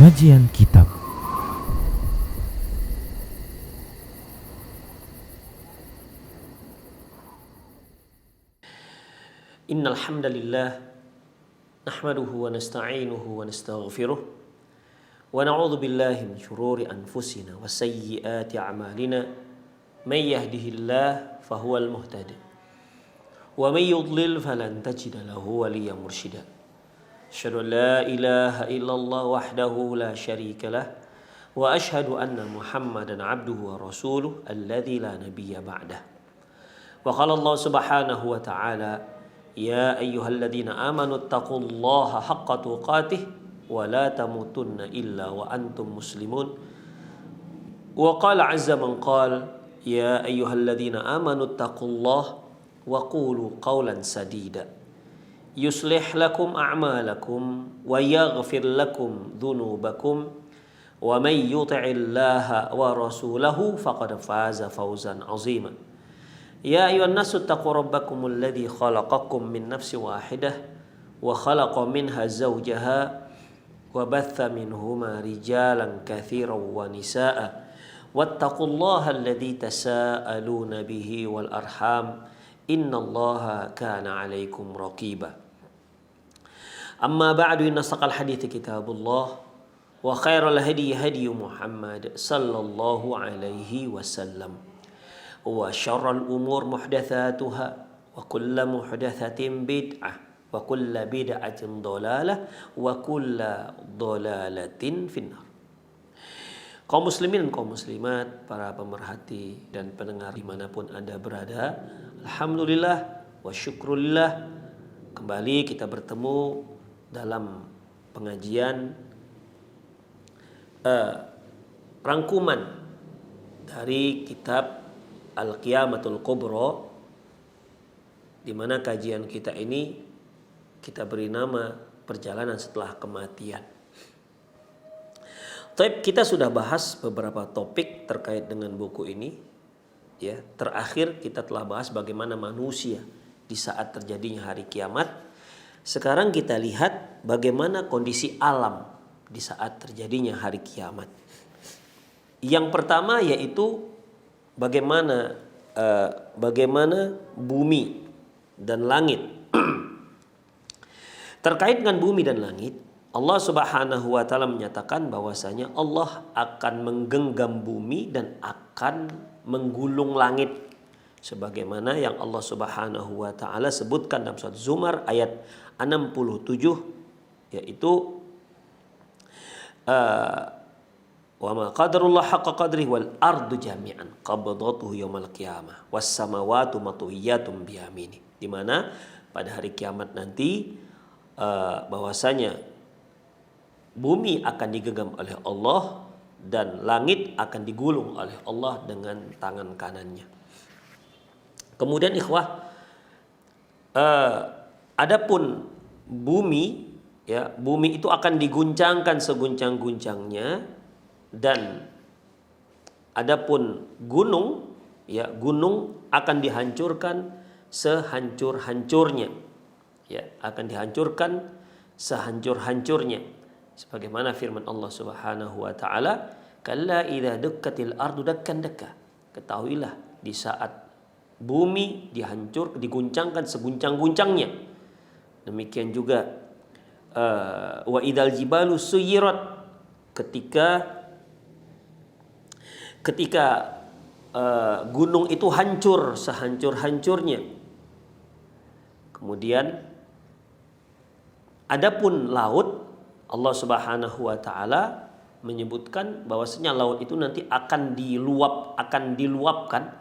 Kajian Kitab. Innal hamdalillah nahmaduhu wa nasta'inuhu wa nastaghfiruh wa na'udzu billahi min shururi anfusina wa sayyiati a'malina may yahdihillahu fahuwal muhtadi wa may yudlil falan tajida lahu waliyyan mursyida. Asyhadu an la ilaha illallah wahdahu la syarika lah wa asyhadu anna Muhammadan 'abduhu wa rasuluhu alladzi la nabiyya ba'dah. Wa qala Allah subhanahu wa ta'ala ya ayyuhalladzina amanu taqullaha haqqa tuqatih wa la tamutunna illa wa antum muslimun. Wa qala azza man qala ya ayyuhalladzina amanu taqullaha wa qulu qawlan sadida yuslih lakum a'malakum wa yaghfir lakum dhunubakum wa may yuti'illaha wa rasulahu faqad faza fawzan 'azima. Ya ayuhan nasu taqu rabbakumul ladzi khalaqakum min nafsin wahidah wa khalaqa minha zawjaha wa batha minhuma rijalan katsiran wa nisaa'a wattaqullaha alladzi tasaaluna bihi wal arham innallaha kana 'alaikum raqiba. Amma ba'du, inna asdaqal hadithi kitabullah wa khairal hadi hadi Muhammad sallallahu alaihi wasallam wa syarrul umur muhdatsatuha wa kullu muhdatsatin bid'ah wa kullu bid'atin dhalalah wa kullu dhalalatin finnar. Kaum muslimin dan kaum muslimat, para pemerhati dan pendengar dimanapun Anda berada, alhamdulillah wa syukrulillah, kembali kita bertemu dalam pengajian rangkuman dari kitab Al-Qiyamatul Kubra, di mana kajian kita ini kita beri nama perjalanan setelah kematian. Kita sudah bahas beberapa topik terkait dengan buku ini. Ya, terakhir kita telah bahas bagaimana manusia di saat terjadinya hari kiamat. Sekarang kita lihat bagaimana kondisi alam di saat terjadinya hari kiamat. Yang pertama yaitu bagaimana bumi dan langit. Terkait dengan bumi dan langit, Allah Subhanahu wa taala menyatakan bahwasanya Allah akan menggenggam bumi dan akan menggulung langit, sebagaimana yang Allah Subhanahu wa taala sebutkan dalam surat Zumar ayat 67, yaitu wa ma qadarullah haqqa qadrihi wal ardu jami'an qabdatuhu yaumal qiyamah was samawati matwiyatun biyamini, di mana pada hari kiamat nanti bahwasanya bumi akan digenggam oleh Allah dan langit akan digulung oleh Allah dengan tangan kanannya. Kemudian ikhwah, adapun bumi, ya, bumi itu akan diguncangkan seguncang-guncangnya, dan adapun gunung, ya, gunung akan dihancurkan sehancur-hancurnya, ya, akan dihancurkan sehancur-hancurnya, sebagaimana firman Allah Subhanahu wa taala, kalla idza dukkatil ardu dakkan dakka. Ketahuilah di saat bumi diguncangkan seguncang-guncangnya. Demikian juga wa idzal jibalu suyirat, ketika gunung itu hancur sehancur-hancurnya. Kemudian adapun laut, Allah Subhanahu wa taala menyebutkan bahwasanya laut itu nanti akan diluapkan,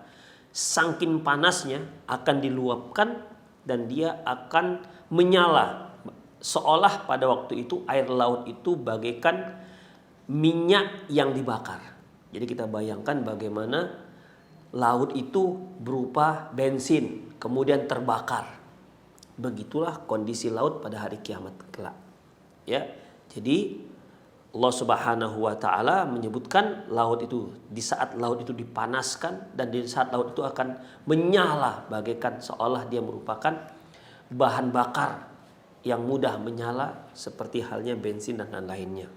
saking panasnya akan diluapkan dan dia akan menyala, seolah pada waktu itu air laut itu bagaikan minyak yang dibakar. Jadi kita bayangkan bagaimana laut itu berupa bensin kemudian terbakar. Begitulah kondisi laut pada hari kiamat kelak. Ya. Jadi Allah Subhanahu wa taala menyebutkan laut itu, di saat laut itu dipanaskan dan di saat laut itu akan menyala bagaikan seolah dia merupakan bahan bakar yang mudah menyala seperti halnya bensin dan lain-lainnya.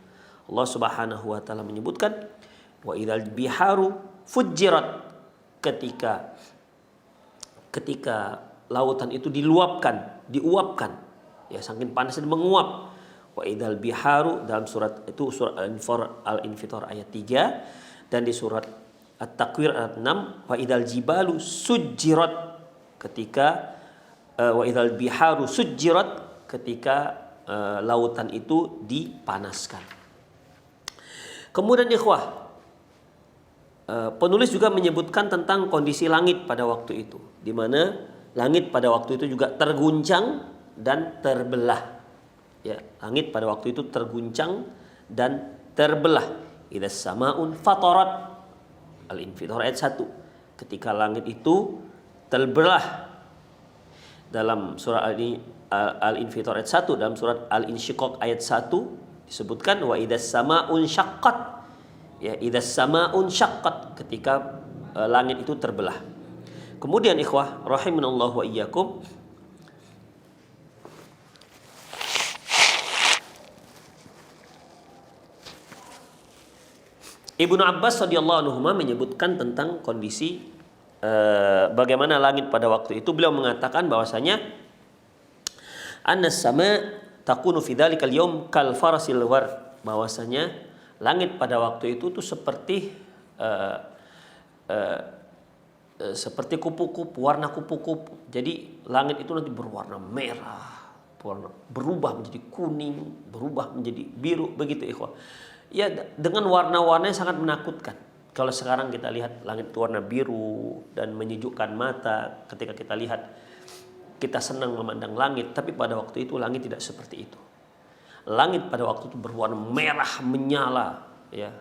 Allah Subhanahu wa taala menyebutkan wa idzal biharu fujirat, ketika lautan itu diuapkan, ya saking panasnya menguap. Wa idzal biharu dalam surat itu surat Al-Infitar ayat 3, dan di surat At-Takwir ayat 6 wa idzal jibalu sujirat, wa idzal biharu sujirat, ketika lautan itu dipanaskan. Kemudian ikhwah, penulis juga menyebutkan tentang kondisi langit pada waktu itu, di mana langit pada waktu itu juga terguncang dan terbelah. Ya, langit pada waktu itu terguncang dan terbelah. Idzas samaun fatarat, Al-Infitar ayat 1. Ketika langit itu terbelah. Dalam surah Al-Infitar ayat 1, dalam surat Al-Insyiqaq ayat 1 disebutkan wa idzas samaun syaqqat. Ya, idzas samaun syaqqat, ketika langit itu terbelah. Kemudian ikhwah rahimanallahu wa iyyakum, Ibnu Abbas radhiyallahu anhu menyebutkan tentang kondisi bagaimana langit pada waktu itu. Beliau mengatakan bahwasanya annas sama takunu fi dzalikal yaum kal farasil war, bahwasanya langit pada waktu itu tuh seperti seperti kupu-kupu, warna kupu-kupu. Jadi langit itu nanti berwarna merah, berubah menjadi kuning, berubah menjadi biru, begitu ikhwah. Ya, dengan warna-warna yang sangat menakutkan. Kalau sekarang kita lihat langit warna biru dan menyejukkan mata ketika kita lihat, kita senang memandang langit, tapi pada waktu itu langit tidak seperti itu. Langit pada waktu itu berwarna merah menyala, ya,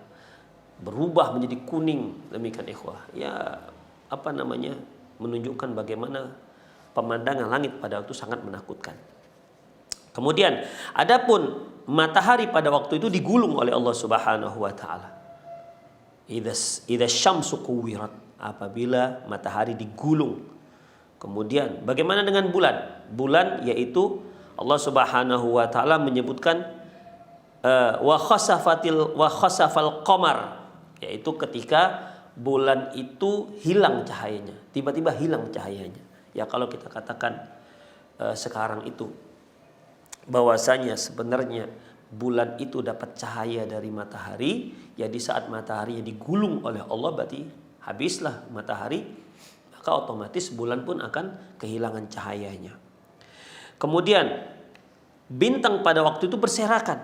berubah menjadi kuning, demikian ikhwah. Ya, menunjukkan bagaimana pemandangan langit pada waktu itu sangat menakutkan. Kemudian adapun matahari pada waktu itu digulung oleh Allah Subhanahu wa taala. Idza syamsu kuwirat, apabila matahari digulung. Kemudian bagaimana dengan bulan? Bulan yaitu Allah Subhanahu wa taala menyebutkan wa khasafal qamar, yaitu ketika bulan itu hilang cahayanya, tiba-tiba hilang cahayanya. Ya, kalau kita katakan sekarang itu bahwasanya sebenarnya bulan itu dapat cahaya dari matahari, ya di saat matahari digulung oleh Allah berarti habislah matahari, maka otomatis bulan pun akan kehilangan cahayanya. Kemudian bintang pada waktu itu berserakan,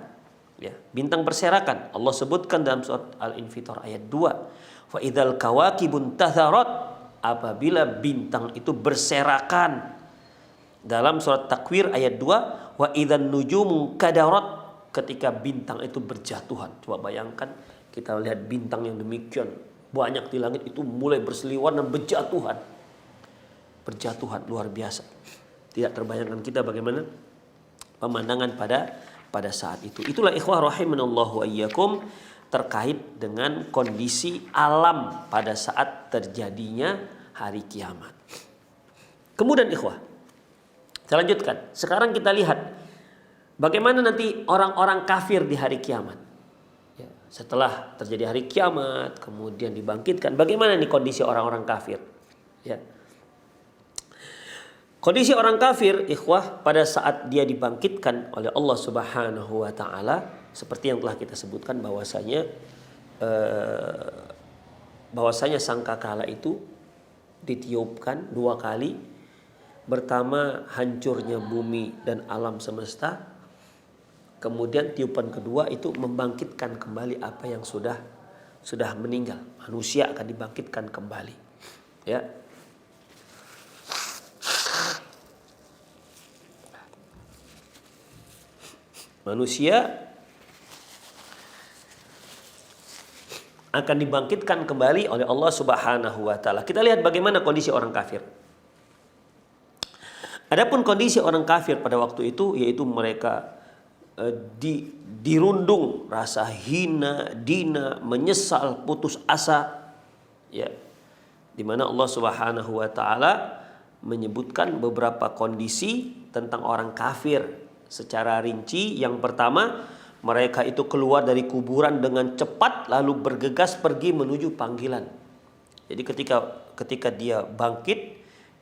ya, bintang berserakan. Allah sebutkan dalam surat Al-Infitar ayat 2, fa idzal kawakibun tatharat, apabila bintang itu berserakan. Dalam surat Takwir ayat 2, wa idzan nujumu kadarat, ketika bintang itu berjatuhan. Coba bayangkan kita lihat bintang yang demikian banyak di langit itu mulai berseliweran dan berjatuhan luar biasa. Tidak terbayangkan kita bagaimana pemandangan pada saat itu. Itulah ikhwah rahimanallahu wa iyyakum terkait dengan kondisi alam pada saat terjadinya hari kiamat. Kemudian ikhwah, saya lanjutkan. Sekarang kita lihat bagaimana nanti orang-orang kafir di hari kiamat. Ya, setelah terjadi hari kiamat, kemudian dibangkitkan. Bagaimana nih kondisi orang-orang kafir? Ya. Kondisi orang kafir, ikhwah, pada saat dia dibangkitkan oleh Allah Subhanahu wa taala, seperti yang telah kita sebutkan bahwasanya sangkakala itu ditiupkan 2 kali. Pertama, hancurnya bumi dan alam semesta. Kemudian tiupan kedua itu membangkitkan kembali apa yang sudah meninggal. Manusia akan dibangkitkan kembali. Ya. Manusia akan dibangkitkan kembali oleh Allah Subhanahu wa taala. Kita lihat bagaimana kondisi orang kafir. Adapun kondisi orang kafir pada waktu itu, yaitu mereka dirundung rasa hina, dina, menyesal, putus asa, ya, di mana Allah Subhanahu wa taala menyebutkan beberapa kondisi tentang orang kafir secara rinci. Yang pertama, mereka itu keluar dari kuburan dengan cepat lalu bergegas pergi menuju panggilan. Jadi ketika dia bangkit,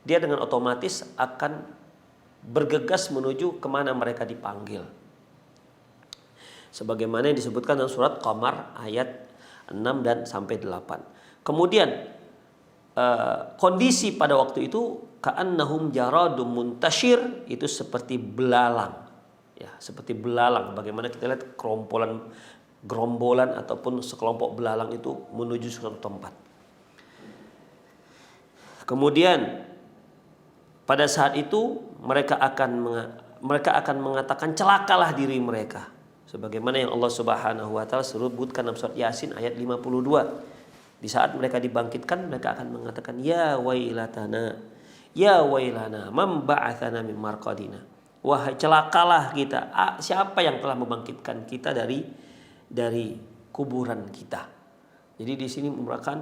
dia dengan otomatis akan bergegas menuju kemana mereka dipanggil. Sebagaimana yang disebutkan dalam surat Qamar ayat 6 dan sampai 8. Kemudian kondisi pada waktu itu ka'annahum jaradum muntashir, itu seperti belalang. Ya, seperti belalang. Bagaimana kita lihat gerombolan ataupun sekelompok belalang itu menuju suatu tempat. Kemudian pada saat itu mereka akan mengatakan celakalah diri mereka. Sebagaimana yang Allah Subhanahu wa taala sebutkan dalam surat Yasin ayat 52. Di saat mereka dibangkitkan, mereka akan mengatakan ya wailatana, ya wailana, man ba'atsana min marqadina. Wahai celakalah kita, siapa yang telah membangkitkan kita dari kuburan kita. Jadi di sini merupakan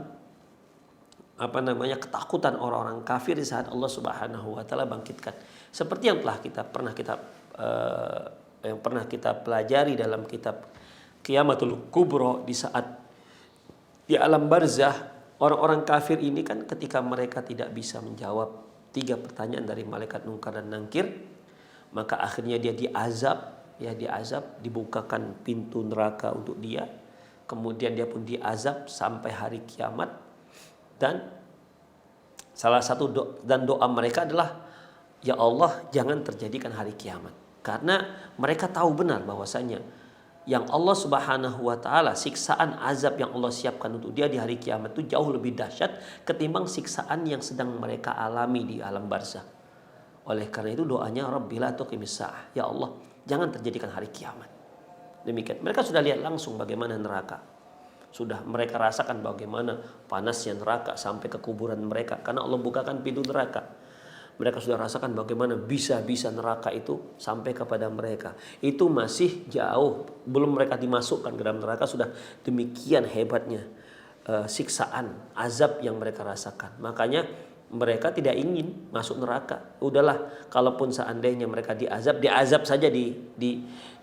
ketakutan orang-orang kafir di saat Allah Subhanahu wa taala bangkitkan. Seperti yang pernah kita pelajari dalam kitab Qiyamatul Kubra, di saat di alam barzah, orang-orang kafir ini kan ketika mereka tidak bisa menjawab 3 pertanyaan dari malaikat Munkar dan Nakir, maka akhirnya dia diazab, dibukakan pintu neraka untuk dia. Kemudian dia pun diazab sampai hari kiamat. Dan salah satu doa mereka adalah, ya Allah, jangan terjadikan hari kiamat. Karena mereka tahu benar bahwasanya yang Allah Subhanahu wa taala, siksaan azab yang Allah siapkan untuk dia di hari kiamat itu jauh lebih dahsyat ketimbang siksaan yang sedang mereka alami di alam barzah. Oleh karena itu doanya Rabbi la tuqimis sa'ah, ya Allah jangan terjadikan hari kiamat. Demikian. Mereka sudah lihat langsung bagaimana neraka. Sudah mereka rasakan bagaimana panasnya neraka sampai ke kuburan mereka karena Allah bukakan pintu neraka. Mereka sudah rasakan bagaimana bisa-bisa neraka itu sampai kepada mereka. Itu masih jauh, belum mereka dimasukkan ke dalam neraka, sudah demikian hebatnya siksaan, azab yang mereka rasakan. Makanya mereka tidak ingin masuk neraka. Udahlah, kalaupun seandainya mereka diazab saja di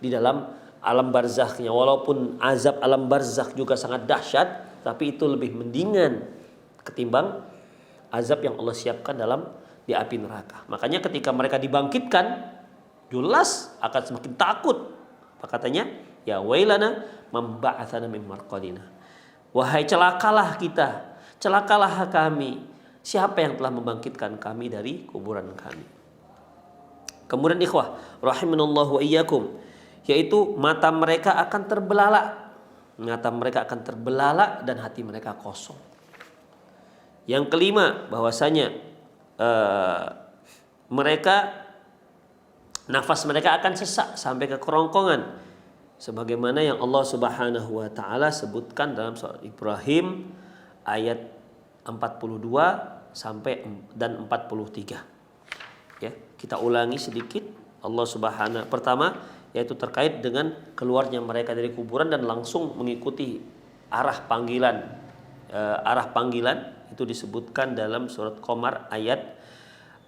dalam alam barzaknya. Walaupun azab alam barzakh juga sangat dahsyat, tapi itu lebih mendingan ketimbang azab yang Allah siapkan di api neraka. Makanya ketika mereka dibangkitkan, jelas akan semakin takut. Apa katanya? Ya wailana man ba'atsana min marqadina. Wahai celakalah kita, celakalah kami. Siapa yang telah membangkitkan kami dari kuburan kami? Kemudian ikhwah rahimanallahu wa iyyakum, yaitu mata mereka akan terbelalak. Mata mereka akan terbelalak dan hati mereka kosong. Yang kelima, bahwasanya nafas mereka akan sesak sampai ke kerongkongan. Sebagaimana yang Allah Subhanahu wa taala sebutkan dalam surat Ibrahim ayat 42 sampai dan 43. Ya, kita ulangi sedikit. Allah Subhanahu pertama yaitu terkait dengan keluarnya mereka dari kuburan dan langsung mengikuti arah panggilan. Arah panggilan itu disebutkan dalam surat Qamar ayat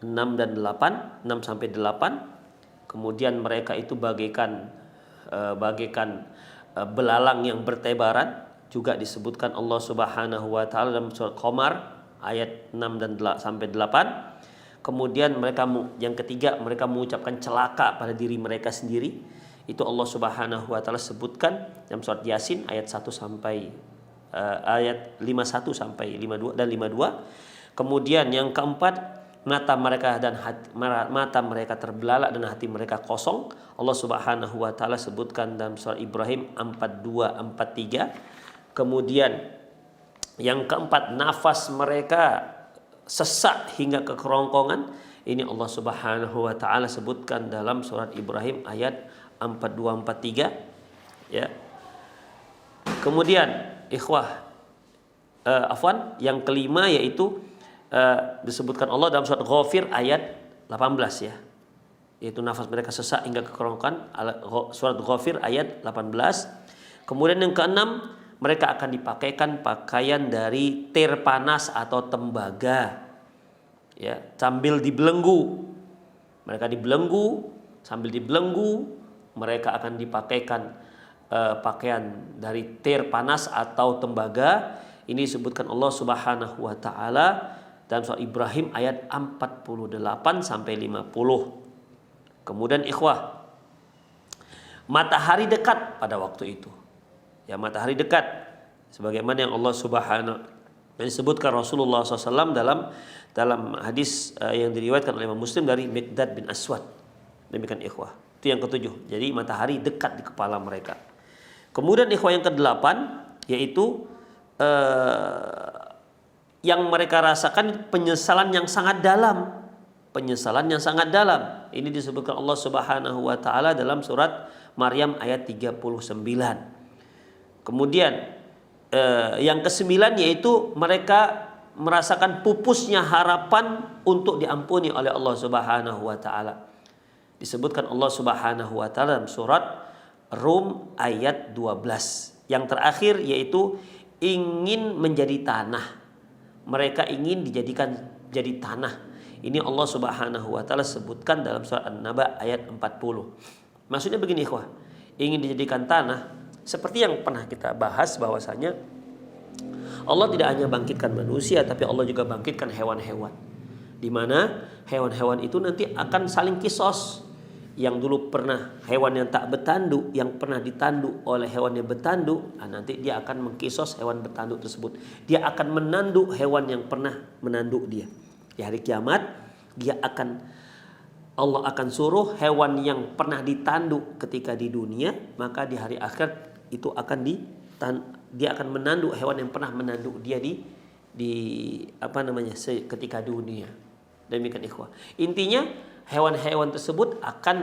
6 dan 8, 6 sampai 8. Kemudian mereka itu bagaikan belalang yang bertebaran, juga disebutkan Allah Subhanahu wa taala dalam surat Qamar ayat 6 dan sampai 8. Kemudian yang ketiga, mereka mengucapkan celaka pada diri mereka sendiri. Itu Allah Subhanahu wa taala sebutkan dalam surat Yasin ayat 1 sampai ayat 51 sampai 52 dan 52. Kemudian yang keempat, mata mereka terbelalak dan hati mereka kosong. Allah Subhanahu wa taala sebutkan dalam surat Ibrahim 42 43. Kemudian yang keempat, nafas mereka sesak hingga ke kerongkongan. Ini Allah Subhanahu wa taala sebutkan dalam surat Ibrahim ayat 42 43, ya. Kemudian ikhwah yang kelima yaitu disebutkan Allah dalam surat Ghafir ayat 18, ya. Yaitu nafas mereka sesak hingga ke kerongkongan, surat Ghafir ayat 18. Kemudian yang keenam, mereka akan dipakaikan pakaian dari tir panas atau tembaga, ya, sambil dibelenggu. Mereka dibelenggu, sambil dibelenggu mereka akan dipakaikan pakaian dari tir panas atau tembaga. Ini disebutkan Allah Subhanahu wa taala dalam surah Ibrahim ayat 48 sampai 50. Kemudian ikhwah, matahari dekat pada waktu itu. Ya, matahari dekat sebagaimana yang Allah Subhanahu yang disebutkan Rasulullah SAW dalam hadis yang diriwayatkan oleh Imam Muslim dari Miqdad bin Aswad. Demikian ikhwah. Itu yang ketujuh. Jadi matahari dekat di kepala mereka. Kemudian ikhwah yang kedelapan yaitu yang mereka rasakan penyesalan yang sangat dalam. Penyesalan yang sangat dalam. Ini disebutkan Allah Subhanahu wa taala dalam surat Maryam ayat 39. Kemudian yang kesembilan yaitu mereka merasakan pupusnya harapan untuk diampuni oleh Allah Subhanahu wa taala. Disebutkan Allah Subhanahu wa taala dalam surat Rum ayat 12. Yang terakhir yaitu ingin menjadi tanah. Mereka ingin dijadikan jadi tanah. Ini Allah Subhanahu wa taala sebutkan dalam surat An-Naba ayat 40. Maksudnya begini ikhwah, ingin dijadikan tanah seperti yang pernah kita bahas bahwasanya Allah tidak hanya bangkitkan manusia tapi Allah juga bangkitkan hewan-hewan. Di mana hewan-hewan itu nanti akan saling kisos. Yang dulu pernah hewan yang tak bertanduk, yang pernah ditanduk oleh hewan yang bertanduk, nanti dia akan mengkisos hewan bertanduk tersebut. Dia akan menanduk hewan yang pernah menanduk dia. Di hari kiamat Allah akan suruh hewan yang pernah ditanduk ketika di dunia, maka di hari akhirat itu dia akan menanduk hewan yang pernah menanduk dia ketika dunia. Demikian ikhwah. Intinya hewan-hewan tersebut akan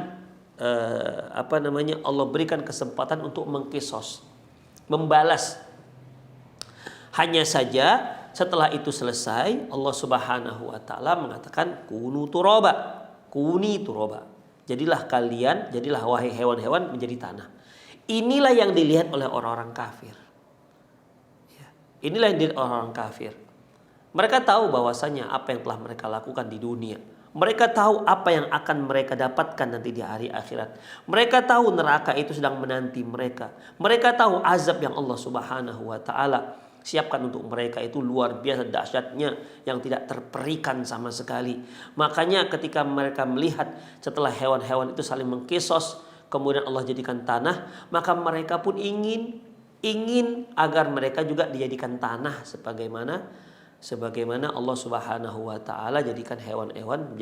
Allah berikan kesempatan untuk mengkisos, membalas. Hanya saja setelah itu selesai Allah Subhanahu wa taala mengatakan kuni turoba. Jadilah wahai hewan-hewan menjadi tanah. Inilah yang dilihat oleh orang-orang kafir. Inilah yang dilihat orang-orang kafir. Mereka tahu bahwasanya apa yang telah mereka lakukan di dunia. Mereka tahu apa yang akan mereka dapatkan nanti di hari akhirat. Mereka tahu neraka itu sedang menanti mereka. Mereka tahu azab yang Allah Subhanahu wa taala siapkan untuk mereka itu luar biasa dahsyatnya yang tidak terperikan sama sekali. Makanya ketika mereka melihat setelah hewan-hewan itu saling mengkisos, kemudian Allah jadikan tanah, maka mereka pun ingin agar mereka juga dijadikan tanah sebagaimana Allah Subhanahu wa taala jadikan hewan-hewan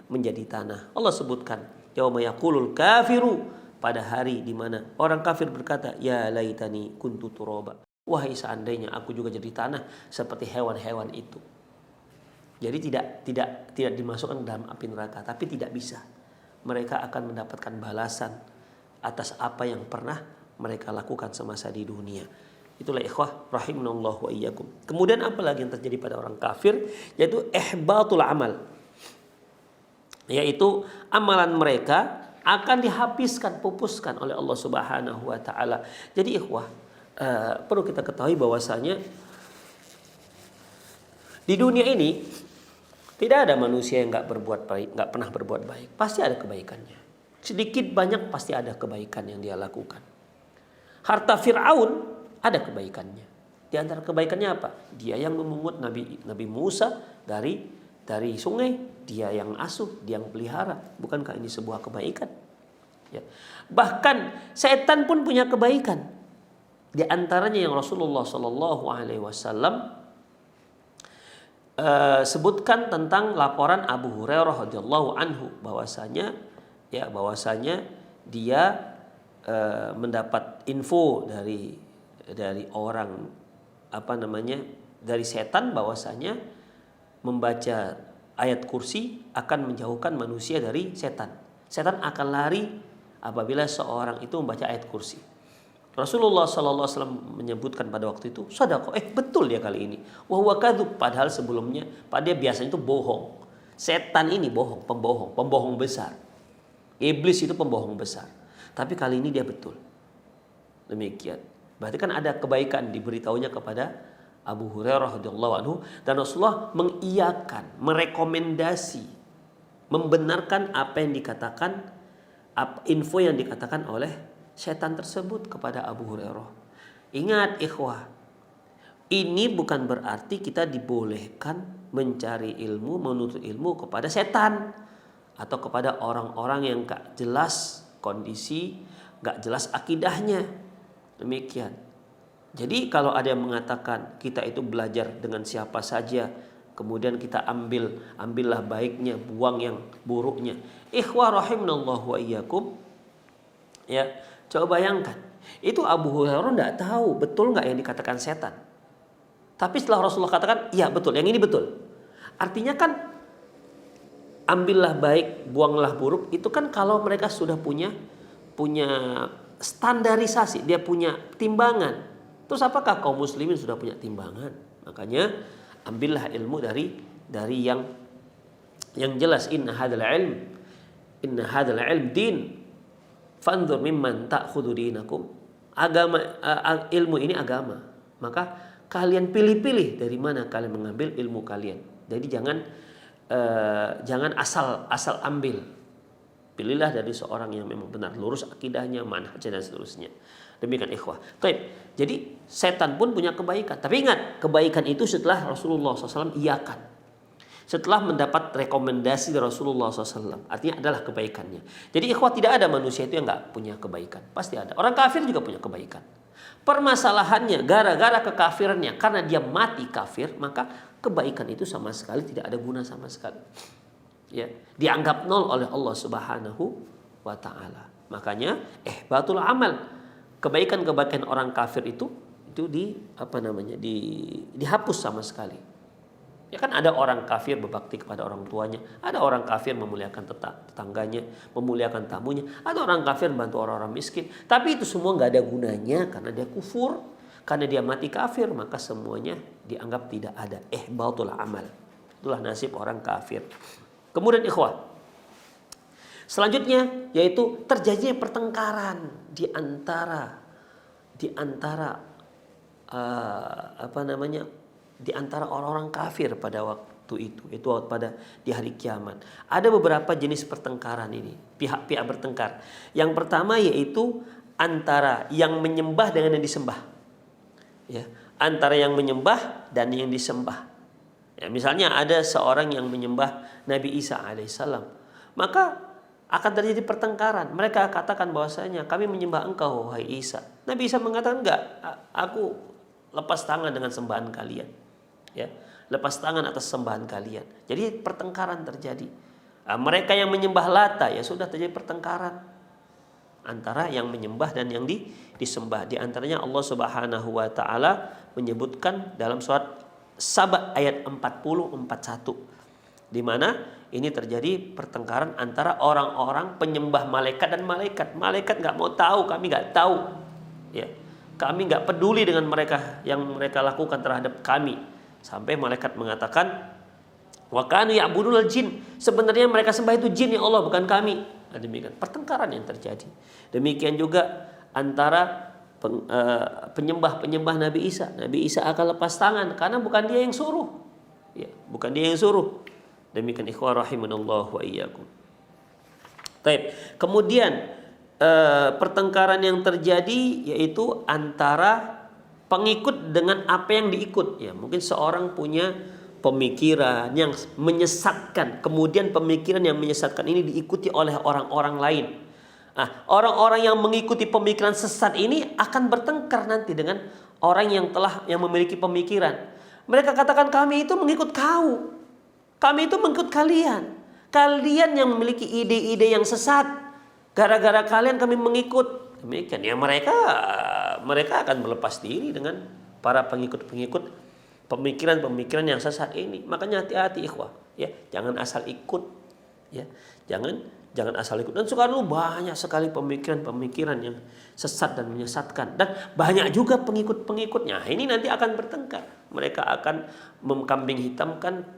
menjadi tanah. Allah sebutkan yauma yaqulul kafiru, pada hari di mana orang kafir berkata ya laitani kuntu turaba. Wahai seandainya aku juga jadi tanah seperti hewan-hewan itu. Jadi tidak dimasukkan dalam api neraka, tapi tidak bisa. Mereka akan mendapatkan balasan atas apa yang pernah mereka lakukan semasa di dunia. Itulah ikhwah rahimanallah wa iyyakum. Kemudian apa lagi yang terjadi pada orang kafir? Yaitu ihbatul amal. Yaitu amalan mereka akan dihabiskan, pupuskan oleh Allah Subhanahu wa taala. Jadi ikhwah, perlu kita ketahui bahwasanya di dunia ini tidak ada manusia yang enggak berbuat baik, enggak pernah berbuat baik. Pasti ada kebaikannya. Sedikit banyak pasti ada kebaikan yang dia lakukan. Harta Fir'aun ada kebaikannya. Di antara kebaikannya apa? Dia yang memungut Nabi Musa dari sungai, dia yang asuh, dia yang pelihara. Bukankah ini sebuah kebaikan? Ya. Bahkan setan pun punya kebaikan. Di antaranya yang Rasulullah Shallallahu Alaihi Wasallam sebutkan tentang laporan Abu Hurairah radhiyallahu anhu bahwasanya dia mendapat info dari orang dari setan bahwasanya membaca ayat kursi akan menjauhkan manusia dari setan. Setan akan lari apabila seorang itu membaca ayat kursi. Rasulullah sallallahu alaihi wasallam menyebutkan pada waktu itu, "Shadaqah." Betul dia kali ini. Wa huwa kadzub, padahal sebelumnya dia biasanya itu bohong. Setan ini pembohong besar. Iblis itu pembohong besar. Tapi kali ini dia betul. Demikian. Berarti kan ada kebaikan diberitahunya kepada Abu Hurairah radhiyallahu anhu, dan Rasulullah mengiyakan, merekomendasi, membenarkan apa yang dikatakan, info yang dikatakan oleh setan tersebut kepada Abu Hurairah. Ingat ikhwah, ini bukan berarti kita dibolehkan mencari ilmu, menuntut ilmu kepada setan atau kepada orang-orang yang gak jelas kondisi, gak jelas akidahnya. Demikian. Jadi kalau ada yang mengatakan kita itu belajar dengan siapa saja, kemudian kita ambillah baiknya, buang yang buruknya. Ikhwah rahimanallahu wa iyyakum. Ya, coba bayangkan. Itu Abu Hurairah enggak tahu betul enggak yang dikatakan setan. Tapi setelah Rasulullah katakan, iya betul, yang ini betul. Artinya kan ambillah baik, buanglah buruk, itu kan kalau mereka sudah punya standarisasi, dia punya timbangan. Terus apakah kaum muslimin sudah punya timbangan? Makanya ambillah ilmu dari yang jelas. Inna hadzal ilm din fanzur mimman ta'khudhu dinakum. Ilmu ini agama. Maka kalian pilih-pilih dari mana kalian mengambil ilmu kalian. Jadi jangan asal ambil. Pilihlah dari seorang yang memang benar lurus akidahnya, manhajnya dan seterusnya. Demikian ikhwah. Baik. Jadi setan pun punya kebaikan. Tapi ingat, kebaikan itu setelah Rasulullah SAW iakan. Setelah mendapat rekomendasi dari Rasulullah SAW. Artinya adalah kebaikannya. Jadi ikhwah, tidak ada manusia itu yang gak punya kebaikan. Pasti ada. Orang kafir juga punya kebaikan. Permasalahannya gara-gara kekafirannya, karena dia mati kafir, maka kebaikan itu sama sekali tidak ada guna sama sekali. Ya, dianggap nol oleh Allah Subhanahu wa taala. Makanya ihbatul amal, kebaikan-kebaikan orang kafir itu dihapus sama sekali. Ya kan ada orang kafir berbakti kepada orang tuanya, ada orang kafir memuliakan tetangganya, memuliakan tamunya, ada orang kafir membantu orang-orang miskin. Tapi itu semua nggak ada gunanya karena dia kufur, karena dia mati kafir, maka semuanya dianggap tidak ada. Ihbatul amal. Itulah nasib orang kafir. Kemudian ikhwah, selanjutnya yaitu terjadinya pertengkaran di antara orang-orang kafir pada waktu itu pada di hari kiamat. Ada beberapa jenis pertengkaran ini, pihak-pihak bertengkar. Yang pertama yaitu antara yang menyembah dengan yang disembah. Ya, antara yang menyembah dan yang disembah. Ya, misalnya ada seorang yang menyembah Nabi Isa alaihissalam, maka akan terjadi pertengkaran. Mereka katakan bahwasanya kami menyembah engkau wahai Isa. Nabi Isa mengatakan enggak, aku lepas tangan dengan sembahan kalian. Ya, lepas tangan atas sembahan kalian. Jadi pertengkaran terjadi. Mereka yang menyembah Lata, ya sudah terjadi pertengkaran antara yang menyembah dan yang disembah. Di antaranya Allah Subhanahu wa taala menyebutkan dalam surat Saba ayat 40-41, di mana ini terjadi pertengkaran antara orang-orang penyembah malaikat dan malaikat. Malaikat nggak mau tahu, kami nggak tahu, ya, kami nggak peduli dengan mereka yang mereka lakukan terhadap kami. Sampai malaikat mengatakan, wa kanu ya'budul jin, sebenarnya mereka sembah itu jin ya Allah, bukan kami. Nah, demikian pertengkaran yang terjadi. Demikian juga antara penyembah Nabi Isa. Nabi Isa akan lepas tangan karena bukan dia yang suruh. Ya, bukan dia yang suruh. Demikian ikhwah rahimanallahu wa iyyakum. Baik. Kemudian pertengkaran yang terjadi yaitu antara pengikut dengan apa yang diikut. Ya, mungkin seorang punya pemikiran yang menyesatkan, kemudian pemikiran yang menyesatkan ini diikuti oleh orang-orang lain. Nah, orang-orang yang mengikuti pemikiran sesat ini akan bertengkar nanti dengan orang yang memiliki pemikiran. Mereka katakan kami itu mengikut kau, kami itu mengikut kalian. Kalian yang memiliki ide-ide yang sesat, gara-gara kalian kami mengikut. Demikian ya, mereka akan melepas diri dengan para pengikut-pengikut pemikiran-pemikiran yang sesat ini. Makanya hati-hati ikhwah, ya, jangan asal ikut, ya, jangan asal ikut. Dan sekarang banyak sekali pemikiran-pemikiran yang sesat dan menyesatkan, dan banyak juga pengikut-pengikutnya. Ini nanti akan bertengkar. Mereka akan mengkambing hitamkan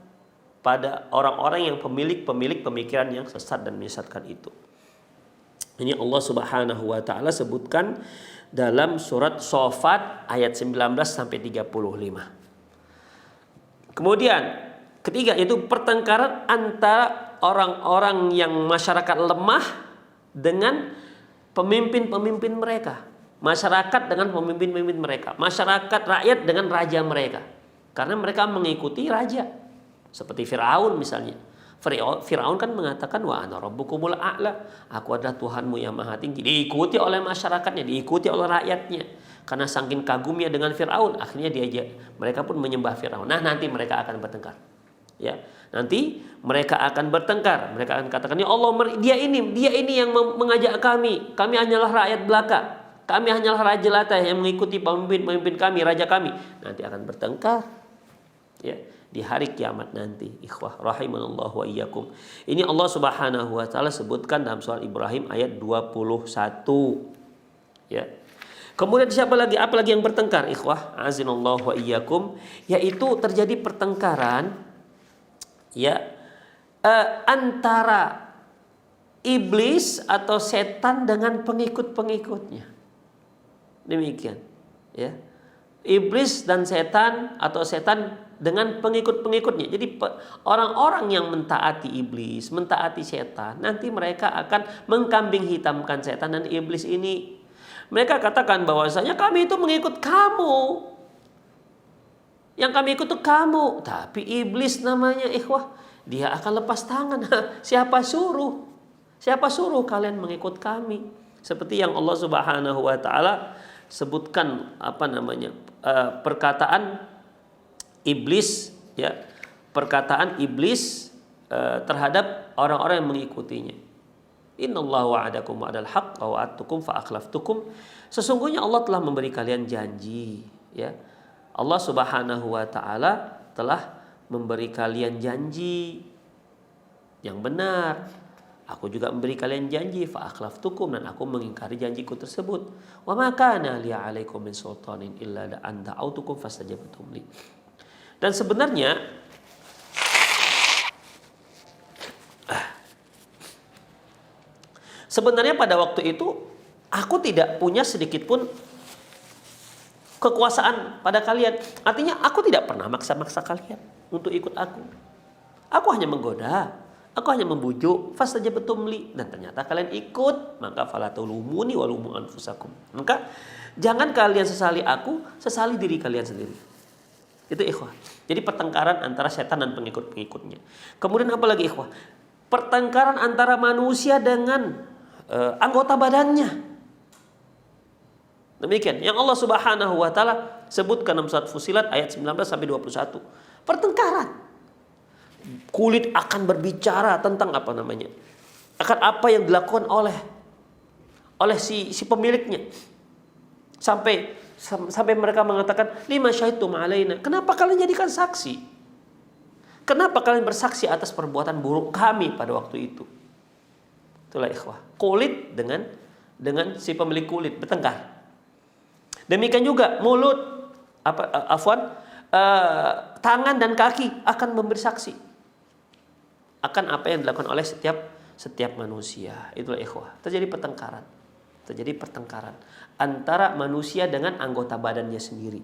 pada orang-orang yang pemilik pemikiran yang sesat dan menyesatkan itu. Ini Allah Subhanahu wa taala sebutkan dalam surat Shafat ayat 19 sampai 35. Kemudian ketiga itu pertengkaran antara orang-orang yang masyarakat lemah dengan pemimpin-pemimpin mereka, masyarakat dengan pemimpin-pemimpin mereka, masyarakat rakyat dengan raja mereka. Karena mereka mengikuti raja. Seperti Firaun misalnya. Firaun kan mengatakan wa ana rabbukumul a'la, aku adalah Tuhanmu yang maha tinggi. Diikuti oleh masyarakatnya, diikuti oleh rakyatnya. Karena saking kagumnya dengan Firaun, akhirnya mereka pun menyembah Firaun. Nah, nanti mereka akan bertengkar. Ya, nanti mereka akan bertengkar. Mereka akan katakan, ya Allah, dia ini yang mengajak kami. Kami hanyalah rakyat belaka. Kami hanyalah raja jelata yang mengikuti pemimpin kami, raja kami. Nanti akan bertengkar. Ya, di hari kiamat nanti. Ikhwah rahimanallahu wa iyyakum. Ini Allah Subhanahu wa taala sebutkan dalam surah Ibrahim ayat 21. Ya. Kemudian siapa lagi? Apa lagi yang bertengkar? Ikhwah azinallahu wa iyyakum, yaitu terjadi pertengkaran ya antara iblis atau setan dengan pengikut-pengikutnya. Demikian, ya. Iblis dan setan atau setan dengan pengikut-pengikutnya. Jadi orang-orang yang mentaati iblis, mentaati setan, nanti mereka akan mengkambing hitamkan setan dan iblis ini. Mereka katakan bahwasanya kami itu mengikut kamu. Yang kami ikut itu kamu. Tapi iblis namanya, ikhwah, dia akan lepas tangan. Siapa suruh? Siapa suruh kalian mengikut kami? Seperti yang Allah Subhanahu wa taala sebutkan perkataan iblis, ya, perkataan iblis terhadap orang-orang yang mengikutinya. Innallaha wa'adakum wa'adal haqq wa wa'adtukum fa akhlaftukum. Sesungguhnya Allah telah memberi kalian janji, ya. Allah Subhanahu wa taala telah memberi kalian janji yang benar. Aku juga memberi kalian janji fa akhlaftukum, dan aku mengingkari janjiku tersebut. Wa ma kana li 'alaikum min sultanin illa an da'autukum fastajabtum li. Dan sebenarnya pada waktu itu aku tidak punya sedikit pun kekuasaan pada kalian. Artinya aku tidak pernah maksa-maksa kalian untuk ikut aku. Aku hanya menggoda, aku hanya membujuk, fastajabtum li, dan ternyata kalian ikut. Maka fala tulumuni wa lumu anfusakum. Maka jangan kalian sesali aku, sesali diri kalian sendiri. Itu ikhwah. Jadi pertengkaran antara setan dan pengikut-pengikutnya. Kemudian apa lagi ikhwah? Pertengkaran antara manusia dengan anggota badannya. Demikian yang Allah Subhanahu wa taala sebutkan dalam surat Fussilat ayat 19 sampai 21. Pertengkaran. Kulit akan berbicara tentang akan apa yang dilakukan oleh si pemiliknya. Sampai mereka mengatakan, lima syahidtum alaina. Kenapa kalian jadikan saksi? Kenapa kalian bersaksi atas perbuatan buruk kami pada waktu itu? Itulah ikhwah. Kulit dengan si pemilik kulit bertengkar. Demikian juga mulut, tangan dan kaki akan memberi saksi akan apa yang dilakukan oleh setiap manusia. Itulah ikhwah. Terjadi pertengkaran antara manusia dengan anggota badannya sendiri.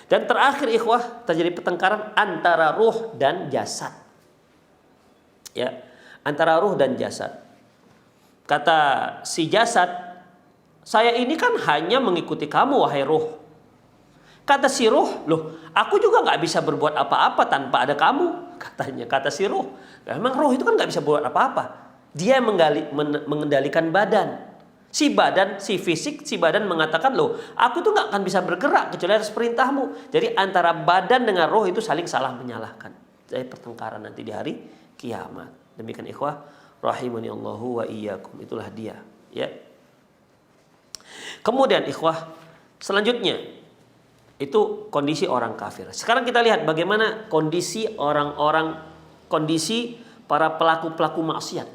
Dan terakhir ikhwah, terjadi pertengkaran antara ruh dan jasad. Ya, antara ruh dan jasad. Kata si jasad, saya ini kan hanya mengikuti kamu wahai ruh. Kata si ruh, loh, aku juga nggak bisa berbuat apa-apa tanpa ada kamu. Kata si ruh, memang ruh itu kan nggak bisa berbuat apa-apa. Dia mengendalikan badan. Si fisik, si badan mengatakan, loh, aku tuh nggak akan bisa bergerak kecuali atas perintahmu. Jadi antara badan dengan roh itu saling salah menyalahkan. Jadi pertengkaran nanti di hari kiamat. Demikian ikhwah rahimani Allahu wa iyyakum. Itulah dia, ya. Kemudian ikhwah, selanjutnya itu kondisi orang kafir. Sekarang kita lihat bagaimana kondisi para pelaku-pelaku maksiat.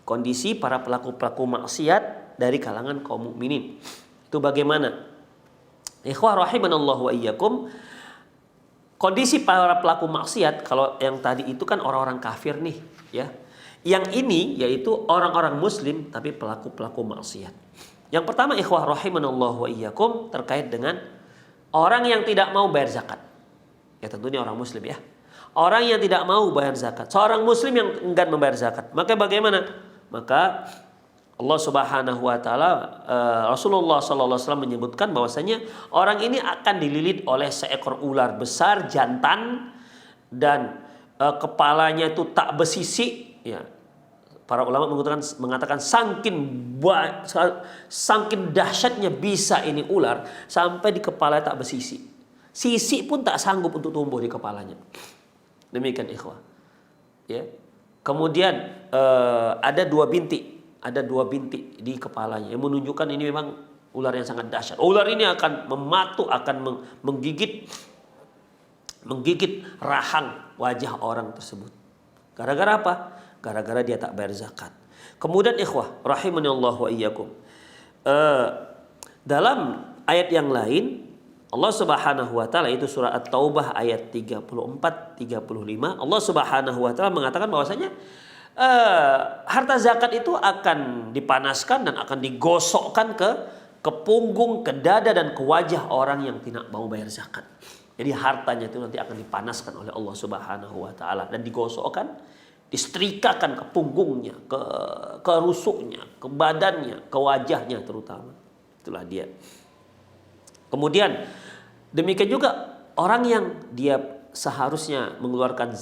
Kondisi para pelaku-pelaku maksiat dari kalangan kaum mukminin. Itu bagaimana? Ikhwah rahimanallahu wa iyyakum. Kondisi para pelaku maksiat, kalau yang tadi itu kan orang-orang kafir nih, ya. Yang ini yaitu orang-orang muslim tapi pelaku-pelaku maksiat. Yang pertama ikhwah rahimanallahu wa iyyakum terkait dengan orang yang tidak mau bayar zakat. Ya tentunya orang muslim ya. Orang yang tidak mau bayar zakat. Seorang muslim yang enggan membayar zakat. Maka bagaimana? Maka Allah Subhanahu wa taala, Rasulullah sallallahu alaihi wasallam menyebutkan bahwasanya orang ini akan dililit oleh seekor ular besar jantan dan kepalanya itu tak bersisik, ya. Para ulama mengatakan saking dahsyatnya bisa ini ular sampai di kepala tak bersisik. Sisik pun tak sanggup untuk tumbuh di kepalanya. Demikian ikhwah. Ya. Kemudian ada dua bintik di kepalanya yang menunjukkan ini memang ular yang sangat dahsyat. Ular ini akan mematuk, akan menggigit rahang wajah orang tersebut. Gara-gara apa? Gara-gara dia tak bayar zakat. Kemudian ikhwah rahimani Allah wa iyyakum. Dalam ayat yang lain Allah Subhanahu wa taala, itu surah At-Taubah ayat 34 35, Allah Subhanahu wa taala mengatakan bahwasanya harta zakat itu akan dipanaskan dan akan digosokkan ke punggung, ke dada dan ke wajah orang yang tidak mau bayar zakat. Jadi hartanya itu nanti akan dipanaskan oleh Allah Subhanahu wa taala dan digosokkan, disetrikakan ke punggungnya, ke rusuknya, ke badannya, ke wajahnya terutama. Itulah dia. Kemudian demikian juga orang yang dia seharusnya mengeluarkan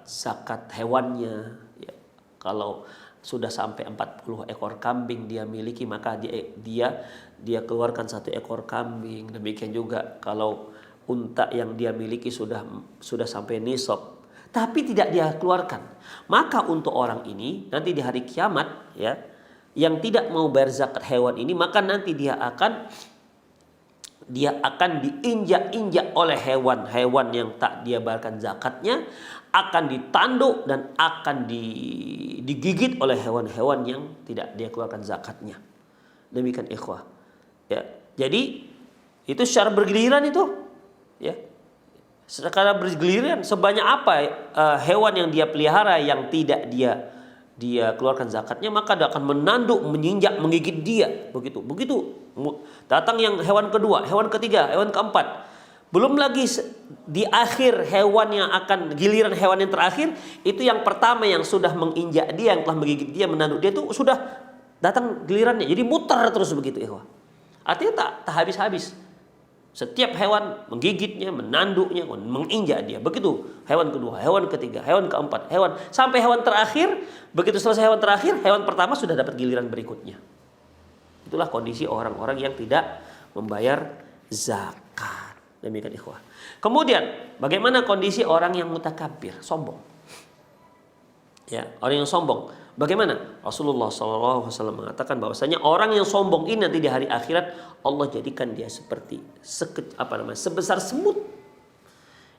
zakat hewannya, ya. Kalau sudah sampai 40 ekor kambing dia miliki, maka dia keluarkan 1 ekor kambing. Demikian juga kalau unta yang dia miliki sudah sampai nisab, tapi tidak dia keluarkan, maka untuk orang ini nanti di hari kiamat, ya, yang tidak mau bayar zakat hewan ini, maka nanti dia akan diinjak-injak oleh hewan-hewan yang tak dia bayarkan zakatnya, akan ditanduk dan akan digigit oleh hewan-hewan yang tidak dia keluarkan zakatnya. Demikian ikhwah. Ya, jadi itu secara bergiliran itu, ya. Secara bergiliran sebanyak apa hewan yang dia pelihara yang tidak dia keluarkan zakatnya, maka dia akan menanduk, menginjak, menggigit dia. Begitu datang yang hewan kedua, hewan ketiga, hewan keempat. Belum lagi di akhir hewan yang akan giliran hewan yang terakhir, itu yang pertama yang sudah menginjak dia, yang telah menggigit dia, menanduk dia, itu sudah datang gilirannya. Jadi muter terus begitu ikhwah. Artinya tak habis-habis. Setiap hewan menggigitnya, menanduknya, menginjak dia. Begitu hewan kedua, hewan ketiga, hewan keempat, sampai hewan terakhir. Begitu selesai hewan terakhir, hewan pertama sudah dapat giliran berikutnya. Itulah kondisi orang-orang yang tidak membayar zakat. Demikian ikhwah. Kemudian bagaimana kondisi orang yang mutakabbir, sombong? Ya, orang yang sombong. Bagaimana? Rasulullah SAW mengatakan bahwasanya orang yang sombong ini nanti di hari akhirat Allah jadikan dia seperti sebesar semut.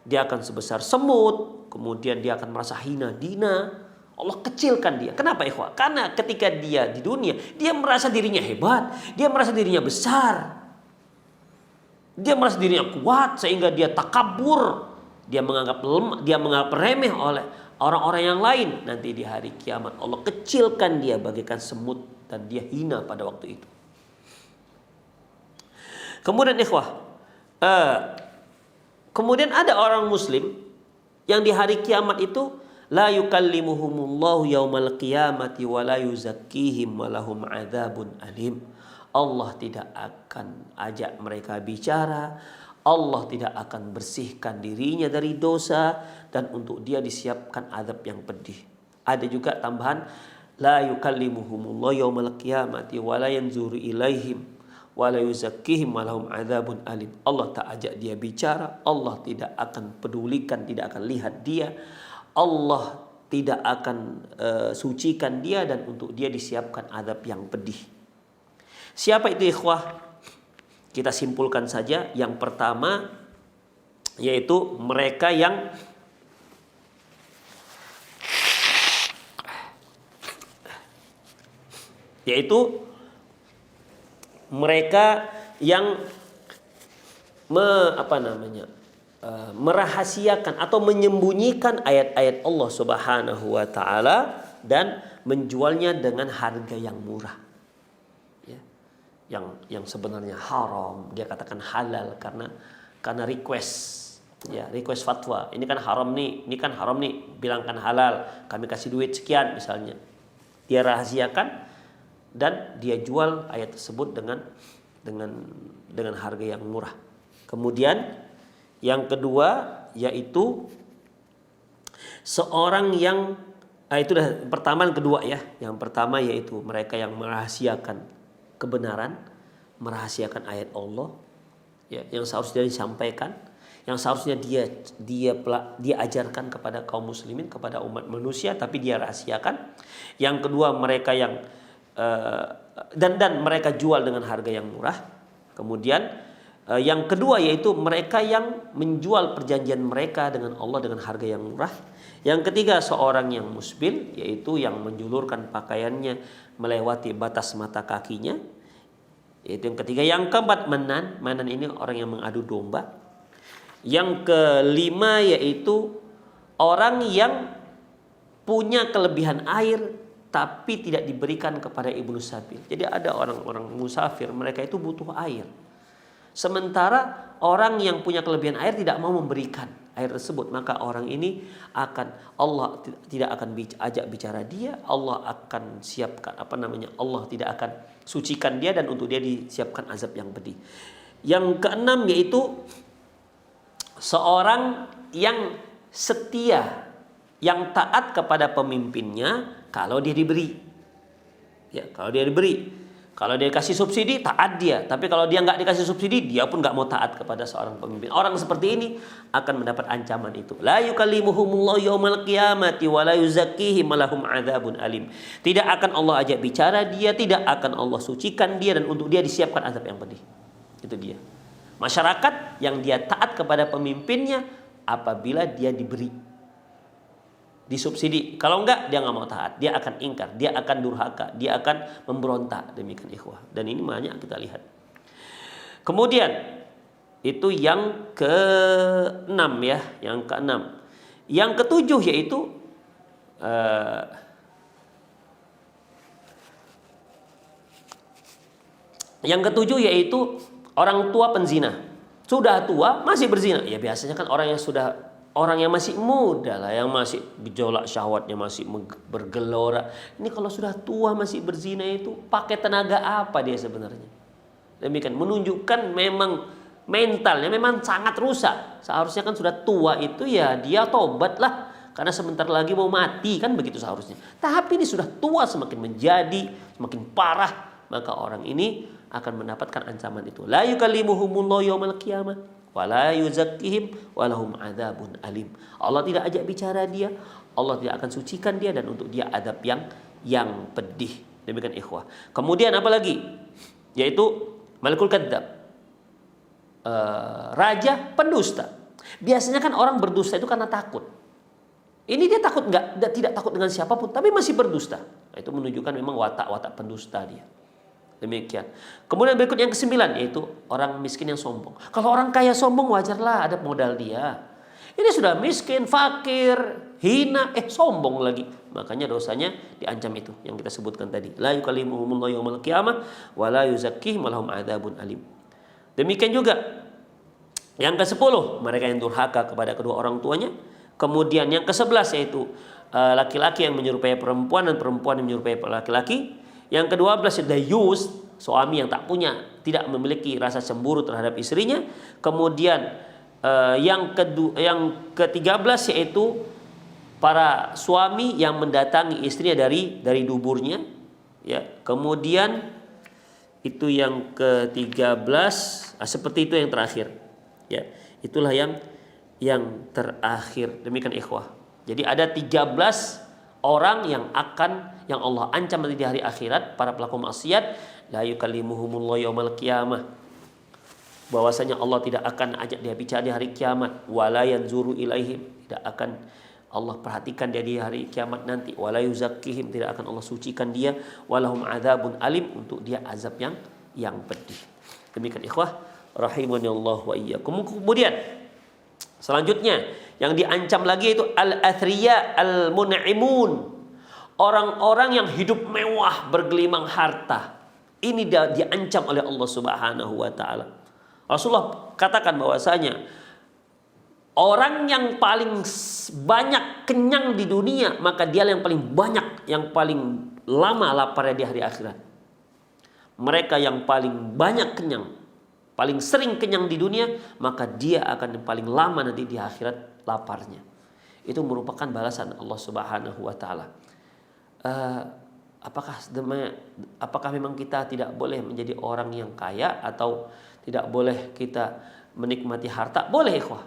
Dia akan sebesar semut, kemudian dia akan merasa hina dina. Allah kecilkan dia. Kenapa ikhwah? Karena ketika dia di dunia, dia merasa dirinya hebat, dia merasa dirinya besar. Dia merasa dirinya kuat sehingga dia takabur. Dia menganggap lemah, dia menganggap remeh oleh orang-orang yang lain. Nanti di hari kiamat Allah kecilkan dia bagaikan semut dan dia hina pada waktu itu. Kemudian ikhwah, kemudian ada orang muslim yang di hari kiamat itu la yukallimuhumullahu yaumal qiyamati wa la yuzakkihim wa lahum adzabun alim. Allah tidak akan ajak mereka bicara, Allah tidak akan bersihkan dirinya dari dosa, dan untuk dia disiapkan azab yang pedih. Ada juga tambahan la yukallimuhumullahu yaumal qiyamati wa la yanzuru ilaihim wa la yuzakkihim wa lahum adzabun alim. Allah tak ajak dia bicara, Allah tidak akan pedulikan, tidak akan lihat dia, Allah tidak akan sucikan dia, dan untuk dia disiapkan azab yang pedih. Siapa itu ikhwah? Kita simpulkan saja. Yang pertama yaitu mereka yang merahasiakan atau menyembunyikan ayat-ayat Allah Subhanahu wa taala dan menjualnya dengan harga yang murah. Yang sebenarnya haram dia katakan halal karena request fatwa. Ini kan haram nih, bilangkan halal, kami kasih duit sekian misalnya. Dia rahasiakan dan dia jual ayat tersebut dengan harga yang murah. Kemudian yang kedua yaitu seorang yang itu dah pertama dan kedua ya. Yang pertama yaitu mereka yang merahasiakan kebenaran, merahasiakan ayat Allah ya, yang seharusnya disampaikan, yang seharusnya dia ajarkan kepada kaum muslimin, kepada umat manusia, tapi dia rahasiakan. Yang kedua mereka yang dan mereka jual dengan harga yang murah. Kemudian yang kedua yaitu mereka yang menjual perjanjian mereka dengan Allah dengan harga yang murah. Yang ketiga seorang yang musbil, yaitu yang menjulurkan pakaiannya melewati batas mata kakinya. Itu yang ketiga. Yang keempat manan ini orang yang mengadu domba. Yang kelima yaitu orang yang punya kelebihan air tapi tidak diberikan kepada ibnu sabil. Jadi ada orang-orang musafir, mereka itu butuh air. Sementara orang yang punya kelebihan air tidak mau memberikan air tersebut, maka orang ini Allah tidak akan ajak bicara dia, Allah akan siapkan Allah tidak akan sucikan dia, dan untuk dia disiapkan azab yang pedih. Yang keenam yaitu seorang yang setia, yang taat kepada pemimpinnya kalau dia diberi. Ya, kalau dia diberi. Kalau dia kasih subsidi, taat dia. Tapi kalau dia nggak dikasih subsidi, dia pun nggak mau taat kepada seorang pemimpin. Orang seperti ini akan mendapat ancaman itu. La yukallimuhumullahu yaumal qiyamati wa la yuzakkihim lahum adzabun alim. Tidak akan Allah ajak bicara dia, tidak akan Allah sucikan dia, dan untuk dia disiapkan azab yang pedih. Itu dia. Masyarakat yang dia taat kepada pemimpinnya apabila dia diberi, disubsidi. Kalau enggak, dia nggak mau taat, dia akan ingkar, dia akan durhaka, dia akan memberontak. Demikian ikhwah. Dan ini banyak kita lihat. Kemudian itu yang ke-6 ya, yang ke-6. Yang ke-7 yaitu orang tua penzina. Sudah tua masih berzina. Ya biasanya kan orang yang masih muda lah, yang masih gejolak syahwatnya masih bergelora. Ini kalau sudah tua masih berzina itu pakai tenaga apa dia sebenarnya? Demikian menunjukkan memang mentalnya memang sangat rusak. Seharusnya kan sudah tua itu ya dia tobat lah, karena sebentar lagi mau mati kan, begitu seharusnya. Tapi ini sudah tua, semakin menjadi semakin parah, maka orang ini akan mendapatkan ancaman itu. La yukallimuhumullahu yaumal qiyamah wala yuzakkihim walahum adzabun alim. Allah tidak ajak bicara dia, Allah tidak akan sucikan dia, dan untuk dia adab yang pedih. Demikian ikhwah. Kemudian apa lagi? Yaitu malikul kadzab. Raja pendusta. Biasanya kan orang berdusta itu karena takut. Ini dia takut tidak takut dengan siapapun, tapi masih berdusta. Itu menunjukkan memang watak pendusta dia. Demikian. Kemudian berikut yang ke-9 yaitu orang miskin yang sombong. Kalau orang kaya sombong wajarlah, ada modal dia. Ini sudah miskin, fakir, hina, sombong lagi. Makanya dosanya diancam itu yang kita sebutkan tadi. La yukallimuhumullahu yaumal qiyamah wa la yuzakkihim lahum adzabun alim. Demikian juga yang ke-10 mereka yang durhaka kepada kedua orang tuanya. Kemudian yang ke-11 yaitu laki-laki yang menyerupai perempuan dan perempuan yang menyerupai laki-laki. Yang ke-12 dayus, suami yang tidak memiliki rasa cemburu terhadap istrinya. Kemudian yang ke-13 yaitu para suami yang mendatangi istrinya dari duburnya, ya. Kemudian itu yang ke-13, seperti itu yang terakhir, ya. Itulah yang terakhir. Demikian ikhwah. Jadi ada 13 orang yang Allah ancam nanti di hari akhirat, para pelaku maksiat. La yukallimuhumullahu yaumal qiyamah, bahwasanya Allah tidak akan ajak dia bicara di hari kiamat. Wala yanzuru ilaihim, tidak akan Allah perhatikan dia di hari kiamat nanti. Wala yuzakkihim, tidak akan Allah sucikan dia. Walahum adzabun alim, untuk dia azab yang pedih. Demikian ikhwah rahimanallah wa iyyakum. Kemudian selanjutnya yang diancam lagi itu al-athriya al-mun'imun. Orang-orang yang hidup mewah, bergelimang harta. Ini diancam oleh Allah Subhanahu wa taala. Rasulullah katakan bahwasanya orang yang paling banyak kenyang di dunia, maka dia yang paling banyak, yang paling lama laparnya di hari akhirat. mereka yang paling banyak kenyang, paling sering kenyang di dunia, maka dia akan yang paling lama nanti di akhirat laparnya. Itu merupakan balasan Allah Subhanahu wa taala. Apakah memang kita tidak boleh menjadi orang yang kaya atau tidak boleh kita menikmati harta? Boleh, ikhwah.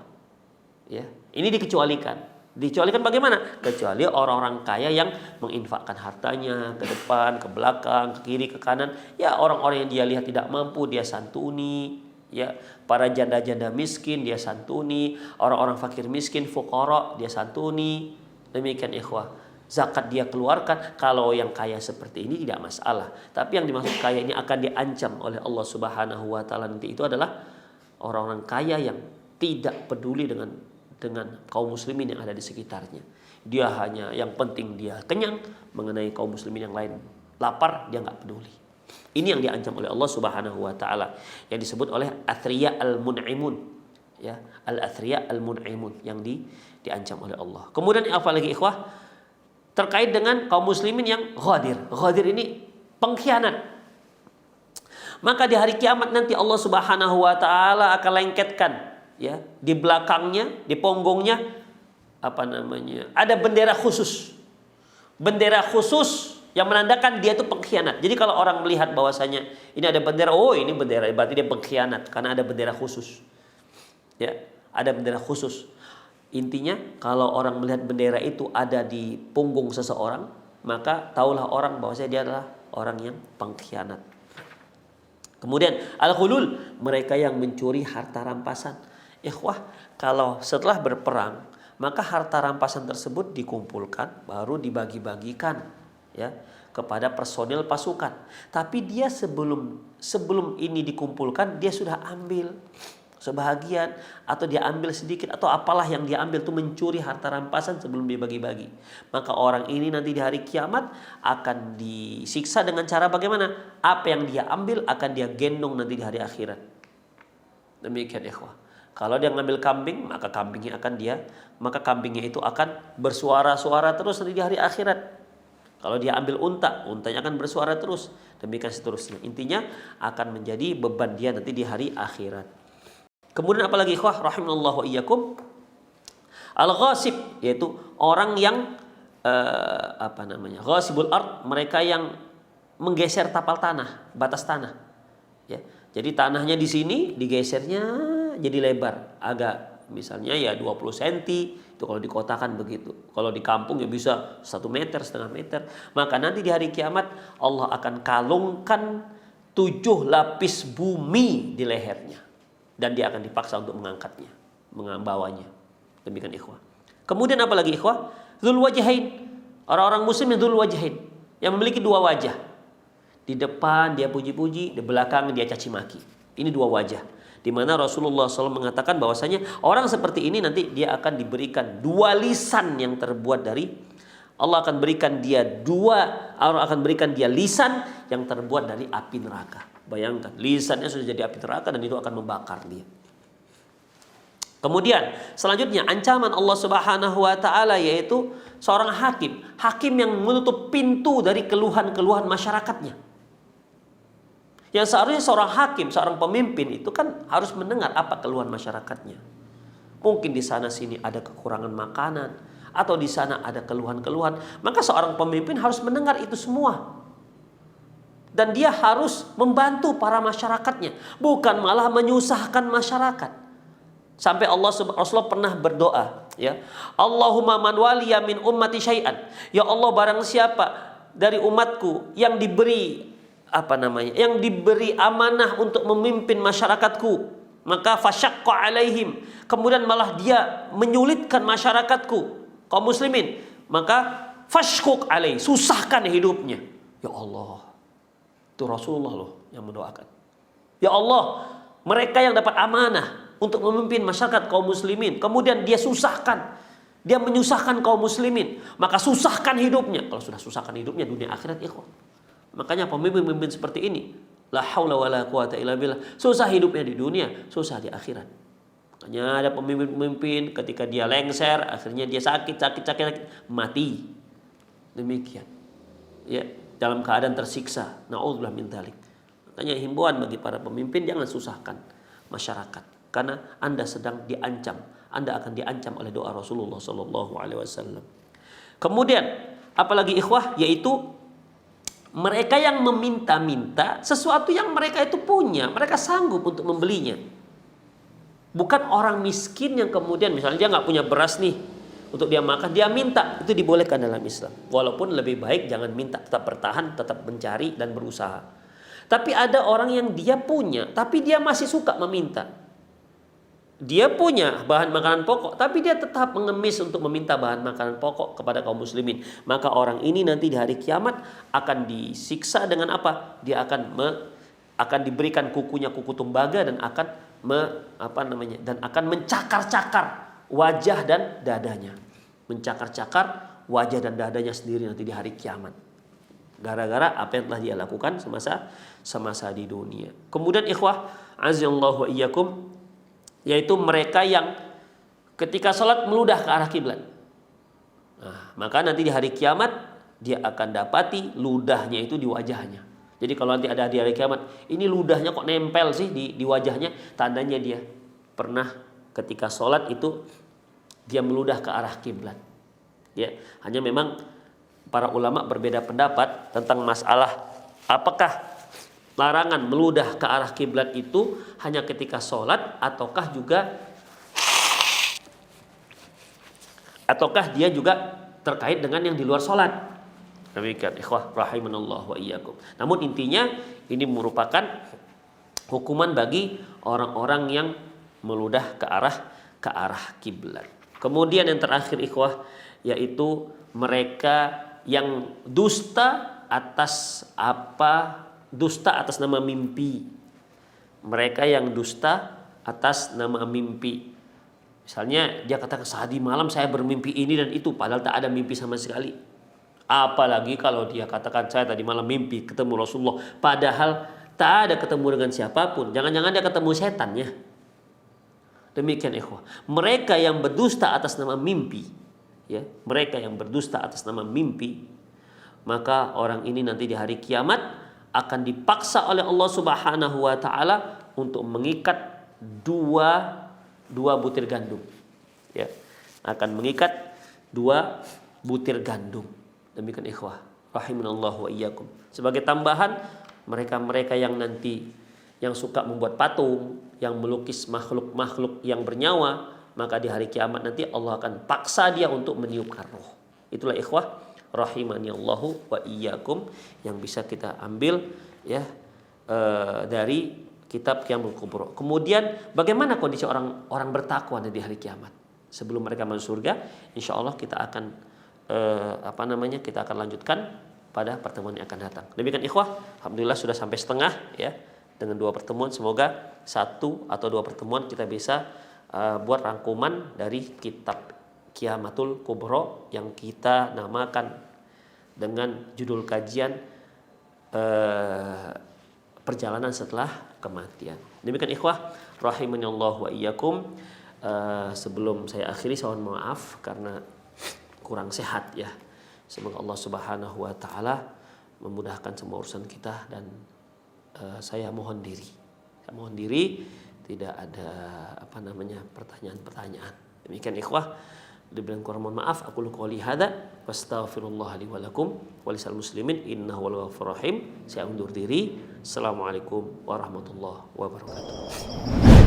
Ya, ini dikecualikan. Dikecualikan bagaimana? Kecuali orang-orang kaya yang menginfakkan hartanya ke depan, ke belakang, ke kiri, ke kanan. Ya, orang-orang yang dia lihat tidak mampu dia santuni. Ya, para janda-janda miskin dia santuni, orang-orang fakir miskin, fuqara dia santuni. Demikian, ikhwah. Zakat dia keluarkan. Kalau yang kaya seperti ini tidak masalah. Tapi yang dimaksud kaya ini akan diancam oleh Allah Subhanahu wa taala nanti itu adalah orang-orang kaya yang tidak peduli dengan kaum muslimin yang ada di sekitarnya. Dia hanya yang penting dia kenyang, mengenai kaum muslimin yang lain lapar dia nggak peduli. Ini yang diancam oleh Allah Subhanahu wa taala, yang disebut oleh athriya al-mun'imun. Ya, al-athriya al-mun'imun yang diancam oleh Allah. Kemudian apa lagi, ikhwah? Terkait dengan kaum muslimin yang ghadir. Ghadir ini pengkhianat. Maka di hari kiamat nanti Allah Subhanahu wa taala akan lengketkan, ya, di belakangnya, di ponggongnya ada bendera khusus. Bendera khusus yang menandakan dia itu pengkhianat. Jadi kalau orang melihat bahwasanya ini ada bendera, oh ini bendera, berarti dia pengkhianat karena ada bendera khusus. Ya, ada bendera khusus. Intinya kalau orang melihat bendera itu ada di punggung seseorang, maka taulah orang bahwasanya dia adalah orang yang pengkhianat. Kemudian al-ghulul, mereka yang mencuri harta rampasan. Ikhwah, kalau setelah berperang, maka harta rampasan tersebut dikumpulkan, baru dibagi-bagikan, ya, kepada personil pasukan. Tapi dia sebelum ini dikumpulkan, dia sudah ambil sebahagian, atau dia ambil sedikit, atau apalah yang dia ambil itu mencuri harta rampasan sebelum dibagi-bagi. Maka orang ini nanti di hari kiamat akan disiksa dengan cara bagaimana? Apa yang dia ambil akan dia gendong nanti di hari akhirat. Demikian, ikhwah. Kalau dia ngambil kambing, maka kambingnya itu akan bersuara-suara terus nanti di hari akhirat. Kalau dia ambil unta, untanya akan bersuara terus. Demikian seterusnya. Intinya akan menjadi beban dia nanti di hari akhirat. Kemudian apalagi, ikhwah rahimallahu wa iyyakum, al-ghasib, yaitu orang yang ghasibul ard, mereka yang menggeser tapal tanah, batas tanah. Ya. Jadi tanahnya di sini digesernya jadi lebar, agak misalnya ya 20 cm, itu kalau di kota kan begitu. Kalau di kampung ya bisa 1 meter, setengah meter. Maka nanti di hari kiamat Allah akan kalungkan 7 lapis bumi di lehernya. Dan dia akan dipaksa untuk mengangkatnya, membawanya. Demikian, ikhwah. Kemudian apa lagi, ikhwah? Dzul wajhain. Orang-orang muslim yang dzul wajhain, yang memiliki 2 wajah. Di depan dia puji-puji, di belakang dia caci maki. Ini 2 wajah. Di mana Rasulullah SAW mengatakan bahwasanya orang seperti ini nanti dia akan diberikan 2 lisan yang terbuat dari Allah akan berikan dia lisan yang terbuat dari api neraka. Bayangkan, lisannya sudah jadi api neraka dan itu akan membakar dia. Kemudian selanjutnya ancaman Allah Subhanahu wa taala yaitu seorang hakim yang menutup pintu dari keluhan-keluhan masyarakatnya. Yang seharusnya seorang hakim, seorang pemimpin itu kan harus mendengar apa keluhan masyarakatnya. Mungkin di sana sini ada kekurangan makanan atau di sana ada keluhan-keluhan, maka seorang pemimpin harus mendengar itu semua. Dan dia harus membantu para masyarakatnya, bukan malah menyusahkan masyarakat. Sampai Rasulullah pernah berdoa, ya, Allahumma man waliya min ummati syai'an. Ya Allah, barang siapa dari umatku yang diberi amanah untuk memimpin masyarakatku, maka fasyaqqa alaihim, kemudian malah dia menyulitkan masyarakatku, kaum muslimin, maka fashquq alaih, susahkan hidupnya. Ya Allah, itu Rasulullah loh yang mendoakan. Ya Allah, mereka yang dapat amanah untuk memimpin masyarakat kaum muslimin, kemudian dia menyusahkan kaum muslimin, maka susahkan hidupnya. Kalau sudah susahkan hidupnya dunia akhirat, ikhwan. Makanya pemimpin-pemimpin seperti ini, la haula wala quwata illa billah, susah hidupnya di dunia, susah di akhirat. Makanya ada pemimpin-pemimpin ketika dia lengser, akhirnya dia sakit, mati. Demikian. Ya, dalam keadaan tersiksa. Nauzubillah min dzalik. Tanya himbauan bagi para pemimpin, jangan susahkan masyarakat karena Anda sedang diancam. Anda akan diancam oleh doa Rasulullah sallallahu alaihi wasallam. Kemudian apalagi ikhwah, yaitu mereka yang meminta-minta sesuatu yang mereka itu punya, mereka sanggup untuk membelinya. Bukan orang miskin yang kemudian misalnya dia nggak punya beras nih untuk dia makan, dia minta, itu dibolehkan dalam Islam. Walaupun lebih baik jangan minta, tetap bertahan, tetap mencari dan berusaha. Tapi ada orang yang dia punya, tapi dia masih suka meminta. Dia punya bahan makanan pokok, tapi dia tetap mengemis untuk meminta bahan makanan pokok kepada kaum muslimin. Maka orang ini nanti di hari kiamat akan disiksa dengan apa? Dia akan diberikan kukunya, kuku tembaga, dan akan mencakar-cakar wajah dan dadanya. Mencakar-cakar wajah dan dadanya sendiri nanti di hari kiamat. Gara-gara apa yang telah dia lakukan semasa di dunia. Kemudian ikhwah, azallahu wa iyyakum, yaitu mereka yang ketika sholat meludah ke arah kiblat. Nah, maka nanti di hari kiamat dia akan dapati ludahnya itu di wajahnya. Jadi kalau nanti ada di hari kiamat, ini ludahnya kok nempel sih di wajahnya, tandanya dia pernah ketika sholat itu dia meludah ke arah kiblat. Ya, hanya memang para ulama berbeda pendapat tentang masalah apakah larangan meludah ke arah kiblat itu hanya ketika sholat ataukah dia juga terkait dengan yang di luar sholat. Demikian ikhwah rahimanallah wa iyyakum. Namun intinya ini merupakan hukuman bagi orang-orang yang meludah ke arah kiblat. Kemudian yang terakhir ikhwah, yaitu mereka yang dusta atas nama mimpi. Mereka yang dusta atas nama mimpi. Misalnya dia katakan tadi malam saya bermimpi ini dan itu, padahal tak ada mimpi sama sekali. Apalagi kalau dia katakan saya tadi malam mimpi ketemu Rasulullah, padahal tak ada ketemu dengan siapapun. Jangan-jangan dia ketemu setannya. Demikian ikhwah. Mereka yang berdusta atas nama mimpi, ya, mereka yang berdusta atas nama mimpi, maka orang ini nanti di hari kiamat akan dipaksa oleh Allah Subhanahu wa taala untuk mengikat dua butir gandum. Ya, akan mengikat 2 butir gandum. Demikian ikhwah rahimanallahu wa iyyakum. Sebagai tambahan, mereka-mereka yang nanti yang suka membuat patung, yang melukis makhluk-makhluk yang bernyawa, maka di hari kiamat nanti Allah akan paksa dia untuk meniupkan roh. Itulah ikhwah rahimanallahu wa iyyakum yang bisa kita ambil ya dari kitab Qiyamul Kubra. Kemudian bagaimana kondisi orang bertakwa di hari kiamat? Sebelum mereka masuk surga, insya Allah kita akan kita akan lanjutkan pada pertemuan yang akan datang. Demikian ikhwah, alhamdulillah sudah sampai setengah ya dengan 2 pertemuan. Semoga 1 atau 2 pertemuan kita bisa buat rangkuman dari kitab Qiyamatul Kubra yang kita namakan dengan judul kajian perjalanan setelah kematian. Demikian ikhwah rahimanallah wa iyyakum. Sebelum saya akhiri, saya mohon maaf karena kurang sehat ya. Semoga Allah Subhanahu wa taala memudahkan semua urusan kita, dan saya mohon diri. Tidak ada pertanyaan-pertanyaan. Demikian ikhwah, dibilang kurang mohon maaf. Aku qouli hadza wastaghfirullah li wa lakum wa lisal muslimin innahu wal ghafurur rahim. Saya undur diri. Assalamualaikum warahmatullahi wabarakatuh.